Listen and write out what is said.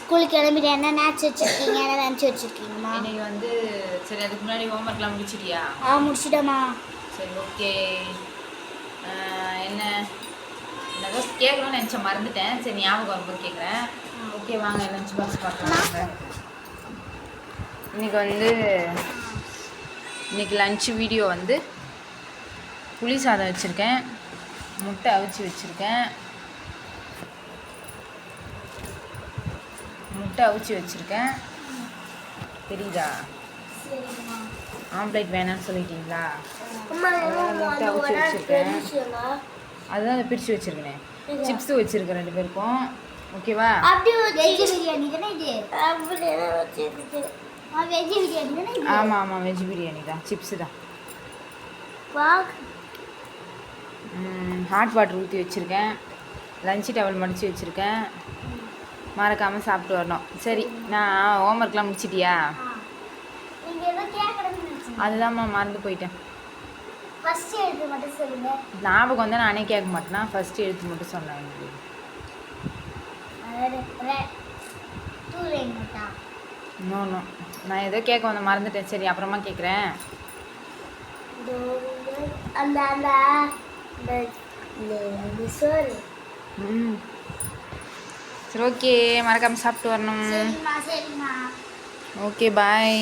ஸ்கூலுக்கு கிளம்பிட்டு என்ன மேட்ச் வச்சுருக்கீங்க, என்ன லஞ்ச் வச்சுருக்கீங்கம்மா? இன்னைக்கு வந்து சரி, அதுக்கு முன்னாடி ஹோம்ஒர்க்லாம் முடிச்சிட்டியா? முடிச்சிட்டேம்மா. சரி, ஓகே. என்ன ஏதோ கேட்கணும்னு நினச்சேன், மறந்துட்டேன். சரி, ஞாபகம் வரும்போது கேட்குறேன். ஓகே, வாங்க லஞ்ச் பாக்ஸ் பார்க்கலாம். இன்னைக்கு லஞ்ச் வீடியோ வந்து புளி சாதம் வச்சுருக்கேன், முட்டை அவிச்சு வச்சுருக்கேன், தெரியுதா? ஆம்லேட் வேணாம்னு சொல்லிட்டீங்களா? முட்டை அவிச்சு வச்சுருக்கேன், அதுதான் பிரித்து வச்சுருக்கேன். சிப்ஸு வச்சுருக்கேன் 2 பேருக்கும். ஓகேவா? ஆமாம் ஆமாம், வெஜ் பிரியாணி தான், சிப்ஸு தான். ஹாட் வாட்டர் ஊற்றி வச்சுருக்கேன், லஞ்சு டவல் மடித்து வச்சுருக்கேன். மறக்காமல் சாப்பிட்டு வரணும். சரி, நான் ஹோம்ஒர்க்லாம் முடிச்சிட்டியா? அதுதான்மா மறந்து போயிட்டேன். ஞாபகம் வந்தால் நானே கேட்க மாட்டேனா? ஃபஸ்ட்டு எழுத்து மட்டும் சொன்னேன். நோ நோ, நான் ஏதோ கேட்க வந்தேன், மறந்துட்டேன். சரி, அப்புறமா கேட்குறேன். சரி, ஓகே, மறக்காமல் சாப்பிட்டு வரணும். ஓகே, பாய்.